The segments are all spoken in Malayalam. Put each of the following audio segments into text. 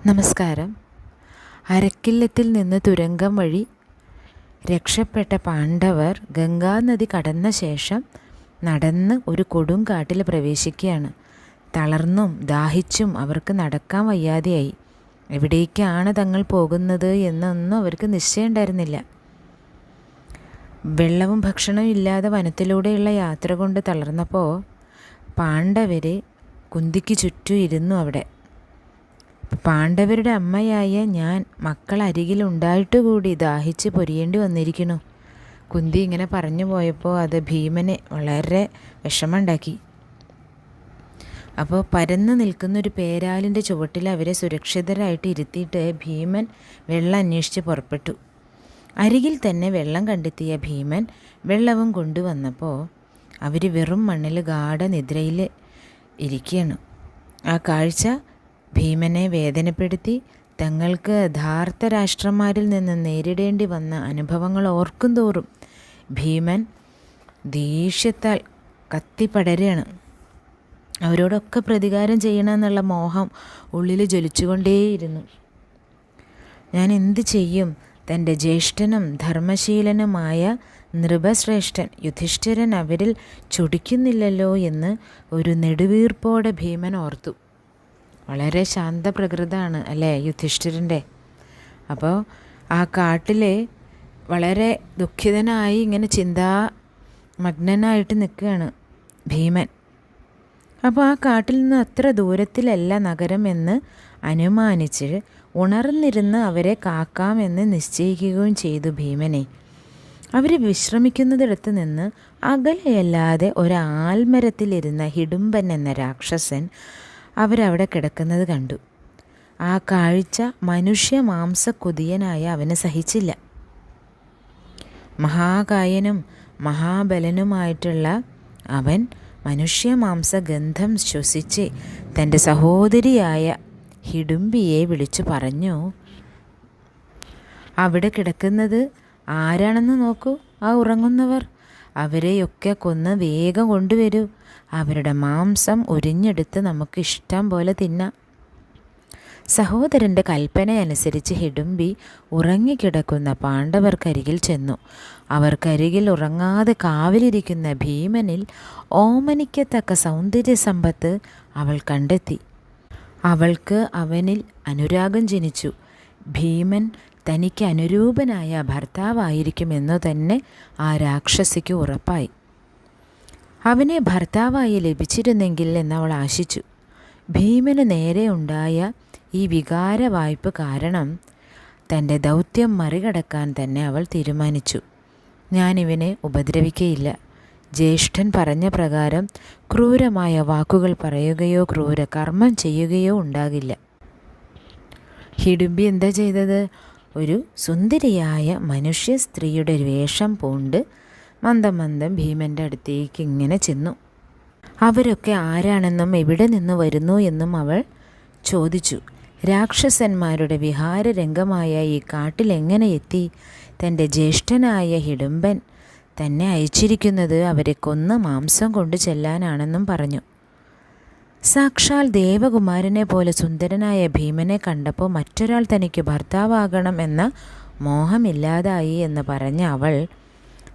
നമസ്കാരം. അരക്കില്ലത്തിൽ നിന്ന് തുരങ്കം വഴി രക്ഷപ്പെട്ട പാണ്ഡവർ ഗംഗാനദി കടന്ന ശേഷം നടന്ന് ഒരു കൊടുങ്കാട്ടിൽ പ്രവേശിക്കുകയാണ്. തളർന്നും ദാഹിച്ചും അവർക്ക് നടക്കാൻ വയ്യാതെയായി. എവിടേക്കാണ് തങ്ങൾ പോകുന്നത് എന്നൊന്നും അവർക്ക് നിശ്ചയമുണ്ടായിരുന്നില്ല. വെള്ളവും ഭക്ഷണവും ഇല്ലാതെ വനത്തിലൂടെയുള്ള യാത്ര കൊണ്ട് തളർന്നപ്പോൾ പാണ്ഡവർ കുന്തിക്ക് ചുറ്റും ഇരുന്നു. അവിടെ പാണ്ഡവരുടെ അമ്മയായ ഞാൻ മക്കൾ അരികിലുണ്ടായിട്ട് കൂടി ദാഹിച്ച് പൊരിയേണ്ടി വന്നിരിക്കുന്നു. കുന്തി ഇങ്ങനെ പറഞ്ഞു പോയപ്പോൾ അത് ഭീമനെ വളരെ വിഷമമുണ്ടാക്കി. അപ്പോൾ പരന്നു നിൽക്കുന്നൊരു പേരാലിൻ്റെ ചുവട്ടിൽ അവരെ സുരക്ഷിതരായിട്ട് ഇരുത്തിയിട്ട് ഭീമൻ വെള്ളം അന്വേഷിച്ച് പുറപ്പെട്ടു. അരികിൽ തന്നെ വെള്ളം കണ്ടെത്തിയ ഭീമൻ വെള്ളവും കൊണ്ടുവന്നപ്പോൾ അവർ വെറും മണ്ണിൽ ഗാഢനിദ്രയിൽ ഇരിക്കുകയാണ്. ആ കാഴ്ച ഭീമനെ വേദനപ്പെടുത്തി. തങ്ങൾക്ക് ധാർത്തരാഷ്ട്രന്മാരിൽ നിന്ന് നേരിടേണ്ടി വന്ന അനുഭവങ്ങൾ ഓർക്കും തോറും ഭീമൻ ദേഷ്യത്താൽ കത്തിപ്പടരുകയാണ്. അവരോടൊക്കെ പ്രതികാരം ചെയ്യണമെന്നുള്ള മോഹം ഉള്ളിൽ ജ്വലിച്ചുകൊണ്ടേയിരുന്നു. ഞാൻ എന്ത് ചെയ്യും? തൻ്റെ ജ്യേഷ്ഠനും ധർമ്മശീലനുമായ നൃപശ്രേഷ്ഠൻ യുധിഷ്ഠിരൻ അവരിൽ ചൊടിക്കുന്നില്ലല്ലോ എന്ന് ഒരു നെടുവീർപ്പോടെ ഭീമൻ ഓർത്തു. വളരെ ശാന്തപ്രകൃതമാണ് അല്ലേ യുധിഷ്ഠിരൻ്റെ. അപ്പോൾ ആ കാട്ടിൽ വളരെ ദുഃഖിതനായി ഇങ്ങനെ ചിന്താമഗ്നനായിട്ട് നിൽക്കുകയാണ് ഭീമൻ. അപ്പോൾ ആ കാട്ടിൽ നിന്ന് അത്ര ദൂരത്തിലല്ല നഗരം എന്ന് അനുമാനിച്ച് ഉണർന്നിരുന്ന് അവരെ കാക്കാമെന്ന് നിശ്ചയിക്കുകയും ചെയ്തു ഭീമനെ. അവർ വിശ്രമിക്കുന്നിടത്ത് നിന്ന് അകലെയല്ലാതെ ഒരാൽമരത്തിലിരുന്ന ഹിഡുംബൻ എന്ന രാക്ഷസൻ അവരവിടെ കിടക്കുന്നത് കണ്ടു. ആ കാഴ്ച മനുഷ്യ മാംസക്കൊതിയനായ അവന് സഹിച്ചില്ല. മഹാകായനും മഹാബലനുമായിട്ടുള്ള അവൻ മനുഷ്യ മാംസഗന്ധം ശ്വസിച്ച് തൻ്റെ സഹോദരിയായ ഹിഡുംബിയെ വിളിച്ചു പറഞ്ഞു, അവിടെ കിടക്കുന്നത് ആരാണെന്ന് നോക്കൂ, ആ ഉറങ്ങുന്നവർ. അവരെയൊക്കെ കൊന്ന് വേഗം കൊണ്ടുവരൂ. അവരുടെ മാംസം ഉരിഞ്ഞെടുത്ത് നമുക്ക് ഇഷ്ടം പോലെ തിന്നാം. സഹോദരൻ്റെ കൽപ്പനയനുസരിച്ച് ഹിഡുംബി ഉറങ്ങിക്കിടക്കുന്ന പാണ്ഡവർക്കരികിൽ ചെന്നു. അവർക്കരികിൽ ഉറങ്ങാതെ കാവലിരിക്കുന്ന ഭീമനിൽ ഓമനിക്കത്തക്ക സൗന്ദര്യ സമ്പത്ത് അവൾ കണ്ടെത്തി. അവൾക്ക് അവനിൽ അനുരാഗം ജനിച്ചു. ഭീമൻ തനിക്ക് അനുരൂപനായ ഭർത്താവായിരിക്കുമെന്നു തന്നെ ആ രാക്ഷസിക്ക് ഉറപ്പായി. അവനെ ഭർത്താവായി ലഭിച്ചിരുന്നെങ്കിൽ എന്നവൾ ആശിച്ചു. ഭീമന് നേരെ ഉണ്ടായ ഈ വികാരവായ്പ് കാരണം തൻ്റെ ദൗത്യം മറികടക്കാൻ തന്നെ അവൾ തീരുമാനിച്ചു. ഞാനിവനെ ഉപദ്രവിക്കയില്ല. ജ്യേഷ്ഠൻ പറഞ്ഞ പ്രകാരം ക്രൂരമായ വാക്കുകൾ പറയുകയോ ക്രൂരകർമ്മം ചെയ്യുകയോ ഉണ്ടാകില്ല. ഹിഡുംബി എന്താ ചെയ്തത്? ഒരു സുന്ദരിയായ മനുഷ്യ സ്ത്രീയുടെ വേഷം പൂണ്ട് മന്ദം മന്ദം ഭീമൻ്റെ അടുത്തേക്ക് ഇങ്ങനെ ചെന്നു. അവരൊക്കെ ആരാണെന്നും എവിടെ നിന്ന് വരുന്നു എന്നും അവൾ ചോദിച്ചു. രാക്ഷസന്മാരുടെ വിഹാരരംഗമായ ഈ കാട്ടിൽ എങ്ങനെ എത്തി? തൻ്റെ ജ്യേഷ്ഠനായ ഹിഡുംബൻ തന്നെ അയച്ചിരിക്കുന്നത് അവരെ കൊന്ന് മാംസം കൊണ്ടു ചെല്ലാനാണെന്നും പറഞ്ഞു. സാക്ഷാൽ ദേവകുമാരനെ പോലെ സുന്ദരനായ ഭീമനെ കണ്ടപ്പോൾ മറ്റൊരാൾ തനിക്ക് ഭർത്താവാകണം എന്ന മോഹമില്ലാതായി എന്ന് പറഞ്ഞ അവൾ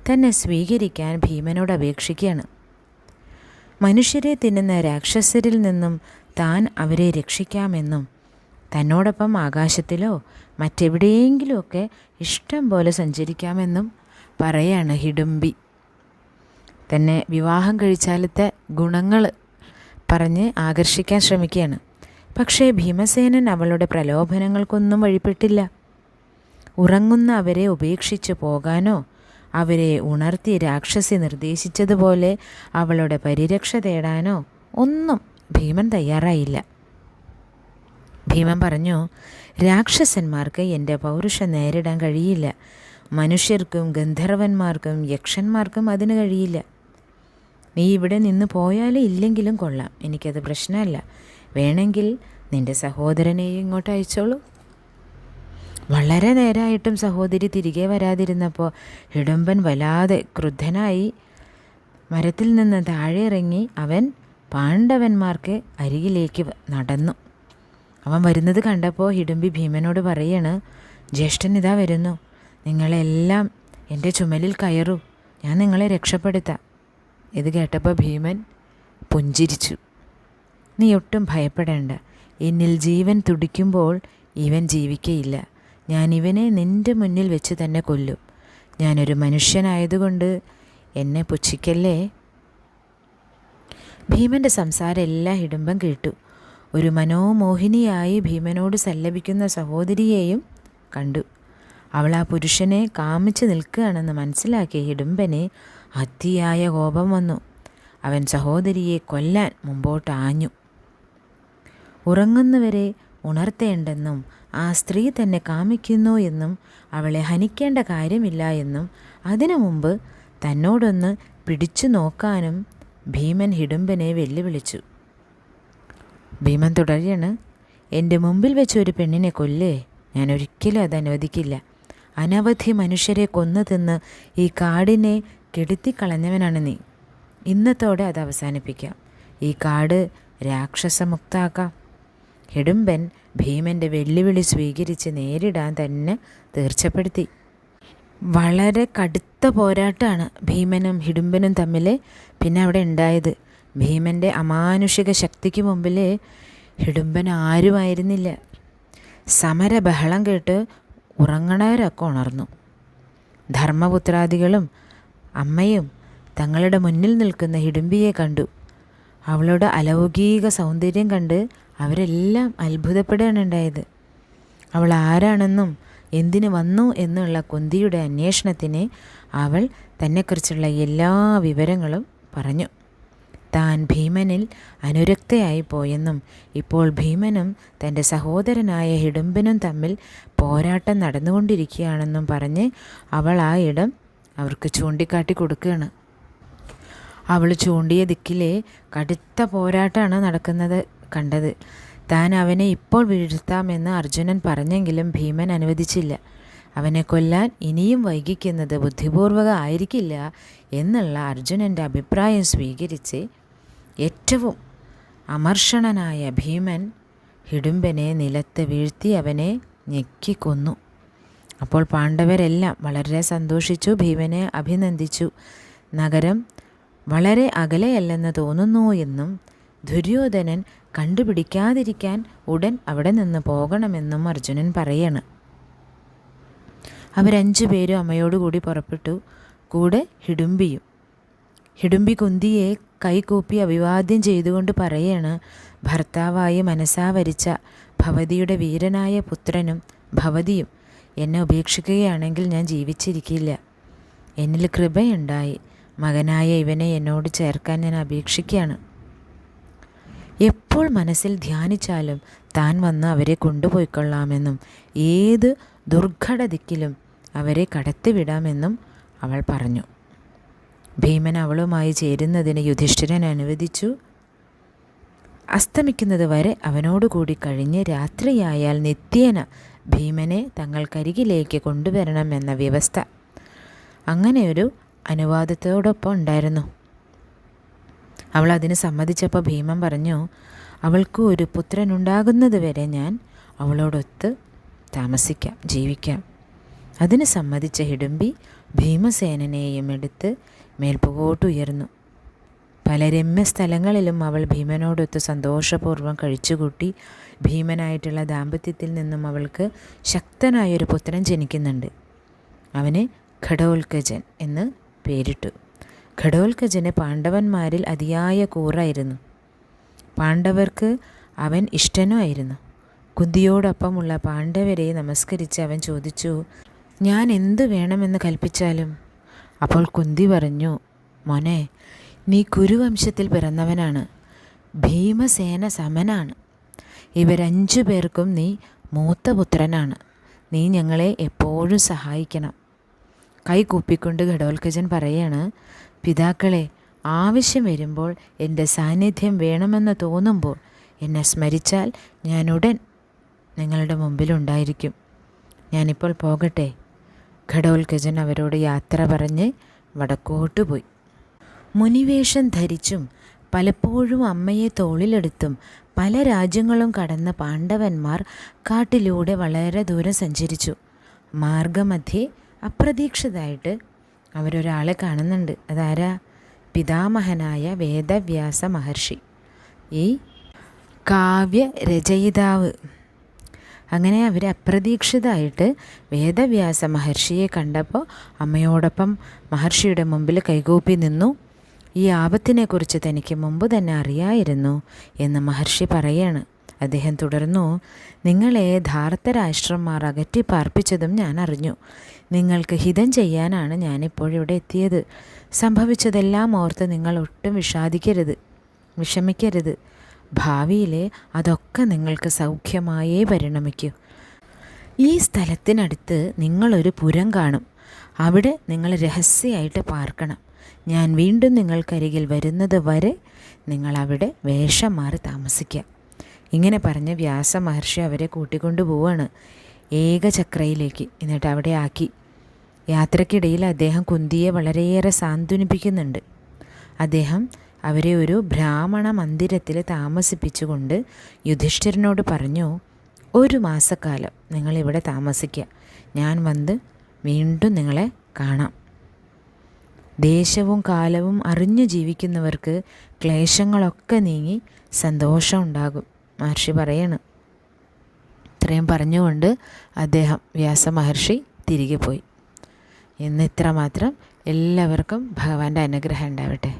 തന്നെ സ്വീകരിക്കാൻ ഭീമനോട് അപേക്ഷിക്കുകയാണ്. മനുഷ്യരെ തിന്നുന്ന രാക്ഷസരിൽ നിന്നും താൻ അവരെ രക്ഷിക്കാമെന്നും തന്നോടൊപ്പം ആകാശത്തിലോ മറ്റെവിടെയെങ്കിലുമൊക്കെ ഇഷ്ടം പോലെ സഞ്ചരിക്കാമെന്നും പറയാണ് ഹിഡുംബി. തന്നെ വിവാഹം കഴിച്ചാലത്തെ ഗുണങ്ങൾ പറഞ്ഞ് ആകർഷിക്കാൻ ശ്രമിക്കുകയാണ്. പക്ഷേ ഭീമസേനൻ അവളുടെ പ്രലോഭനങ്ങൾക്കൊന്നും വഴിപ്പെട്ടില്ല. ഉറങ്ങുന്ന അവരെ ഉപേക്ഷിച്ച് പോകാനോ അവരെ ഉണർത്തി രാക്ഷസി നിർദ്ദേശിച്ചതുപോലെ അവളുടെ പരിരക്ഷ തേടാനോ ഒന്നും ഭീമൻ തയ്യാറായില്ല. ഭീമൻ പറഞ്ഞു, രാക്ഷസന്മാർക്ക് എൻ്റെ പൗരുഷം നേരിടാൻ കഴിയില്ല. മനുഷ്യർക്കും ഗന്ധർവന്മാർക്കും യക്ഷന്മാർക്കും അതിന് കഴിയില്ല. നീ ഇവിടെ നിന്ന് പോയാലും ഇല്ലെങ്കിലും കൊള്ളാം, എനിക്കത് പ്രശ്നമല്ല. വേണമെങ്കിൽ നിൻ്റെ സഹോദരനെയും ഇങ്ങോട്ട് അയച്ചോളൂ. വളരെ നേരമായിട്ടും സഹോദരി തിരികെ വരാതിരുന്നപ്പോൾ ഹിഡുംബൻ വല്ലാതെ ക്രുദ്ധനായി മരത്തിൽ നിന്ന് താഴെ ഇറങ്ങി അവൻ പാണ്ഡവന്മാർക്ക് അരികിലേക്ക് നടന്നു. അവൻ വരുന്നത് കണ്ടപ്പോൾ ഹിഡുമ്പി ഭീമനോട് പറയാണ്, ജ്യേഷ്ഠൻ ഇതാ വരുന്നു, നിങ്ങളെല്ലാം എൻ്റെ ചുമലിൽ കയറൂ, ഞാൻ നിങ്ങളെ രക്ഷപ്പെടുത്താം. ഇത് കേട്ടപ്പോൾ ഭീമൻ പുഞ്ചിരിച്ചു. നീ ഒട്ടും ഭയപ്പെടേണ്ട, എന്നിൽ ജീവൻ തുടിക്കുമ്പോൾ ഇവൻ ജീവിക്കയില്ല. ഞാൻ ഇവനെ നിൻ്റെ മുന്നിൽ വെച്ച് തന്നെ കൊല്ലും. ഞാനൊരു മനുഷ്യനായതുകൊണ്ട് എന്നെ പുച്ഛിക്കല്ലേ. ഭീമൻ്റെ സംസാരം എല്ലാം ഹിഡുമ്പൻ കേട്ടു. ഒരു മനോമോഹിനിയായി ഭീമനോട് സല്ലപിക്കുന്ന സഹോദരിയെയും കണ്ടു. അവൾ ആ പുരുഷനെ കാമിച്ച് നിൽക്കുകയാണെന്ന് മനസ്സിലാക്കിയ ഹിഡുമ്പന് അതിയായ കോപം വന്നു. അവൻ സഹോദരിയെ കൊല്ലാൻ മുമ്പോട്ട് ആഞ്ഞു. ഉറങ്ങുന്നവരെ ഉണർത്തേണ്ടെന്നും ആ സ്ത്രീ തന്നെ കാമിക്കുന്നു എന്നും അവളെ ഹനിക്കേണ്ട കാര്യമില്ല എന്നും അതിനു മുമ്പ് തന്നോടൊന്ന് പിടിച്ചു നോക്കാനും ഭീമൻ ഹിഡുമ്പനെ വെല്ലുവിളിച്ചു. ഭീമൻ തുടരുകയാണ്, എൻ്റെ മുമ്പിൽ വെച്ച് ഒരു പെണ്ണിനെ കൊല്ലേ, ഞാൻ ഒരിക്കലും അത് അനുവദിക്കില്ല. അനവധി മനുഷ്യരെ കൊന്നു തിന്ന് ഈ കാടിനെ കെടുത്തിക്കളഞ്ഞവനാണ് നീ. ഇന്നത്തോടെ അത് അവസാനിപ്പിക്കാം. ഈ കാട് രാക്ഷസമുക്താക്കാം. ഹിഡുമ്പൻ ഭീമൻ്റെ വെല്ലുവിളി സ്വീകരിച്ച് നേരിടാൻ തന്നെ തീർച്ചപ്പെടുത്തി. വളരെ കടുത്ത പോരാട്ടമാണ് ഭീമനും ഹിഡുമ്പനും തമ്മിൽ പിന്നെ അവിടെ ഉണ്ടായത്. ഭീമൻ്റെ അമാനുഷിക ശക്തിക്ക് മുമ്പിൽ ഹിഡുമ്പൻ ആരുമായിരുന്നില്ല. സമരബഹളം കേട്ട് ഉറങ്ങണവരൊക്കെ ഉണർന്നു. ധർമ്മപുത്രാദികളും അമ്മയും തങ്ങളുടെ മുന്നിൽ നിൽക്കുന്ന ഹിഡുമ്പിയെ കണ്ടു. അവളുടെ അലൗകിക സൗന്ദര്യം കണ്ട് അവരെല്ലാം അത്ഭുതപ്പെടുകയാണ് ഉണ്ടായത്. അവൾ ആരാണെന്നും എന്തിനു വന്നു എന്നുള്ള കുന്തിയുടെ അന്വേഷണത്തിന് അവൾ തന്നെക്കുറിച്ചുള്ള എല്ലാ വിവരങ്ങളും പറഞ്ഞു. താൻ ഭീമനിൽ അനുരക്തയായി പോയെന്നും ഇപ്പോൾ ഭീമനും തൻ്റെ സഹോദരനായ ഹിഡുമ്പനും തമ്മിൽ പോരാട്ടം നടന്നുകൊണ്ടിരിക്കുകയാണെന്നും പറഞ്ഞ് അവൾ ആ ഇടം അവർക്ക് ചൂണ്ടിക്കാട്ടി കൊടുക്കുകയാണ്. അവൾ ചൂണ്ടിയ ദിക്കിലെ കടുത്ത പോരാട്ടമാണ് നടക്കുന്നത് കണ്ടത്. താൻ അവനെ ഇപ്പോൾ വീഴ്ത്താമെന്ന് അർജുനൻ പറഞ്ഞെങ്കിലും ഭീമൻ അനുവദിച്ചില്ല. അവനെ കൊല്ലാൻ ഇനിയും വൈകിക്കുന്നത് ബുദ്ധിപൂർവക ആയിരിക്കില്ല എന്നുള്ള അർജുനൻ്റെ അഭിപ്രായം സ്വീകരിച്ച് ഏറ്റവും അമർഷണനായ ഭീമൻ ഹിഡുമ്പനെ നിലത്ത് വീഴ്ത്തി അവനെ ഞെക്കിക്കൊന്നു. അപ്പോൾ പാണ്ഡവരെല്ലാം വളരെ സന്തോഷിച്ചു, ഭീമനെ അഭിനന്ദിച്ചു. നഗരം വളരെ അകലെയല്ലെന്ന് തോന്നുന്നു എന്നും ദുര്യോധനൻ കണ്ടുപിടിക്കാതിരിക്കാൻ ഉടൻ അവിടെ നിന്ന് പോകണമെന്നും അർജുനൻ പറയാണ്. അവർ5 പേരും അമ്മയോടുകൂടി പുറപ്പെട്ടു. കൂടെ ഹിഡുമ്പിയും. ഹിഡുമ്പി കുന്തിയെ കൈകൂപ്പി അഭിവാദ്യം ചെയ്തുകൊണ്ട് പറയാണ്, ഭർത്താവായി മനസ്സാവരിച്ച ഭവതിയുടെ വീരനായ പുത്രനും ഭവതിയും എന്നെ ഉപേക്ഷിക്കുകയാണെങ്കിൽ ഞാൻ ജീവിച്ചിരിക്കില്ല. എന്നിൽ കൃപയുണ്ടായി മകനായ ഇവനെ എന്നോട് ചേർക്കാൻ ഞാൻ അപേക്ഷിക്കുകയാണ്. എപ്പോൾ മനസ്സിൽ ധ്യാനിച്ചാലും താൻ വന്ന് അവരെ കൊണ്ടുപോയിക്കൊള്ളാമെന്നും ഏത് ദുർഘട ദിക്കിലും അവരെ കടത്തിവിടാമെന്നും അവൾ പറഞ്ഞു. ഭീമൻ അവളുമായി ചേരുന്നതിന് യുധിഷ്ഠിരൻ അനുവദിച്ചു. അസ്തമിക്കുന്നത് വരെ അവനോടുകൂടി കഴിഞ്ഞ് രാത്രിയായാൽ നിത്യേന ഭീമനെ തങ്ങൾക്കരികിലേക്ക് കൊണ്ടുവരണമെന്ന വ്യവസ്ഥ അങ്ങനെയൊരു അനുവാദത്തോടൊപ്പം ഉണ്ടായിരുന്നു. അവൾ അതിന് സമ്മതിച്ചപ്പോൾ ഭീമൻ പറഞ്ഞു, അവൾക്ക് ഒരു പുത്രനുണ്ടാകുന്നത് വരെ ഞാൻ അവളോടൊത്ത് താമസിക്കാം, ജീവിക്കാം. അതിന് സമ്മതിച്ച ഹിഡുമ്പി ഭീമസേനനെയും എടുത്ത് മേൽപോട്ടുയർന്നു. പല രമ്യ സ്ഥലങ്ങളിലും അവൾ ഭീമനോടൊത്ത് സന്തോഷപൂർവ്വം കഴിച്ചുകൂട്ടി. ഭീമനായിട്ടുള്ള ദാമ്പത്യത്തിൽ നിന്നും അവൾക്ക് ശക്തനായൊരു പുത്രൻ ജനിക്കുന്നുണ്ട്. അവന് ഘടോൽക്കജൻ എന്ന് പേരിട്ടു. ഘടോൽക്കജന് പാണ്ഡവന്മാരിൽ അതിയായ കൂറായിരുന്നു. പാണ്ഡവർക്ക് അവൻ ഇഷ്ടനുമായിരുന്നു. കുന്തിയോടൊപ്പമുള്ള പാണ്ഡവരെ നമസ്കരിച്ച് അവൻ ചോദിച്ചു, ഞാൻ എന്തു വേണമെന്ന് കൽപ്പിച്ചാലും? അപ്പോൾ കുന്തി പറഞ്ഞു, മോനെ, നീ കുരുവംശത്തിൽ പിറന്നവനാണ്, ഭീമസേന സമനാണ്. ഇവർ5 പേർക്കും നീ മൂത്ത പുത്രനാണ്. നീ ഞങ്ങളെ എപ്പോഴും സഹായിക്കണം. കൈ കൂപ്പിക്കൊണ്ട് ഘടോൽക്കജൻ പറയാണ്, പിതാക്കളെ, ആവശ്യം വരുമ്പോൾ എൻ്റെ സാന്നിധ്യം വേണമെന്ന് തോന്നുമ്പോൾ എന്നെ സ്മരിച്ചാൽ ഞാൻ ഉടൻ നിങ്ങളുടെ മുമ്പിലുണ്ടായിരിക്കും. ഞാനിപ്പോൾ പോകട്ടെ. ഘടോൽക്കജൻ അവരോട് യാത്ര പറഞ്ഞ് വടക്കോട്ട് പോയി. മുനിവേഷം ധരിച്ചും പലപ്പോഴും അമ്മയെ തോളിലെടുത്തും പല രാജ്യങ്ങളും കടന്ന് പാണ്ഡവന്മാർ കാട്ടിലൂടെ വളരെ ദൂരം സഞ്ചരിച്ചു. മാർഗമധ്യേ അപ്രതീക്ഷിതമായിട്ട് അവരൊരാളെ കാണുന്നുണ്ട്. അതാരാ? പിതാമഹനായ വേദവ്യാസ മഹർഷി, ഈ കാവ്യരചയിതാവ്. അങ്ങനെ അവർ അപ്രതീക്ഷിതമായിട്ട് വേദവ്യാസ മഹർഷിയെ കണ്ടപ്പോൾ അമ്മയോടൊപ്പം മഹർഷിയുടെ മുമ്പിൽ കൈകൂപ്പി നിന്നു. ഈ ആപത്തിനെക്കുറിച്ച് തനിക്ക് മുമ്പ് തന്നെ അറിയായിരുന്നു എന്ന് മഹർഷി പറയാണ്. അദ്ദേഹം തുടർന്നു, നിങ്ങളെ ധാർത്തരാഷ്ട്രന്മാർ അകറ്റി പാർപ്പിച്ചതും ഞാൻ അറിഞ്ഞു. നിങ്ങൾക്ക് ഹിതം ചെയ്യാനാണ് ഞാനിപ്പോഴിവിടെ എത്തിയത്. സംഭവിച്ചതെല്ലാം ഓർത്ത് നിങ്ങൾ ഒട്ടും വിഷമിക്കരുത്. ഭാവിയിലെ അതൊക്കെ നിങ്ങൾക്ക് സൗഖ്യമായേ പരിണമിക്കൂ. ഈ സ്ഥലത്തിനടുത്ത് നിങ്ങളൊരു പുരം കാണും. അവിടെ നിങ്ങൾ രഹസ്യമായിട്ട് പാർക്കണം. ഞാൻ വീണ്ടും നിങ്ങൾക്കരികിൽ വരുന്നത് വരെ നിങ്ങളവിടെ വേഷം മാറി താമസിക്കുക. ഇങ്ങനെ പറഞ്ഞ് വ്യാസ മഹർഷി അവരെ കൂട്ടിക്കൊണ്ടു പോവാണ് ഏകചക്രയിലേക്ക്. എന്നിട്ട് അവിടെ ആക്കി. യാത്രക്കിടയിൽ അദ്ദേഹം കുന്തിയെ വളരെയേറെ സാന്ത്വനിപ്പിക്കുന്നുണ്ട്. അദ്ദേഹം അവരെ ഒരു ബ്രാഹ്മണ മന്ദിരത്തിൽ താമസിപ്പിച്ചുകൊണ്ട് യുധിഷ്ഠിരനോട് പറഞ്ഞു, 1 മാസക്കാലം നിങ്ങളിവിടെ താമസിക്കുക. ഞാൻ വന്ന് വീണ്ടും നിങ്ങളെ കാണാം. ദേശവും കാലവും അറിഞ്ഞു ജീവിക്കുന്നവർക്ക് ക്ലേശങ്ങളൊക്കെ നീങ്ങി സന്തോഷം ഉണ്ടാകും. മഹർഷി പറയാണ്. ഇത്രയും പറഞ്ഞുകൊണ്ട് അദ്ദേഹം വ്യാസമഹർഷി തിരികെ പോയി. ഇന്ന് ഇത്ര മാത്രം. എല്ലാവർക്കും ഭഗവാന്റെ അനുഗ്രഹം ഉണ്ടാവട്ടെ.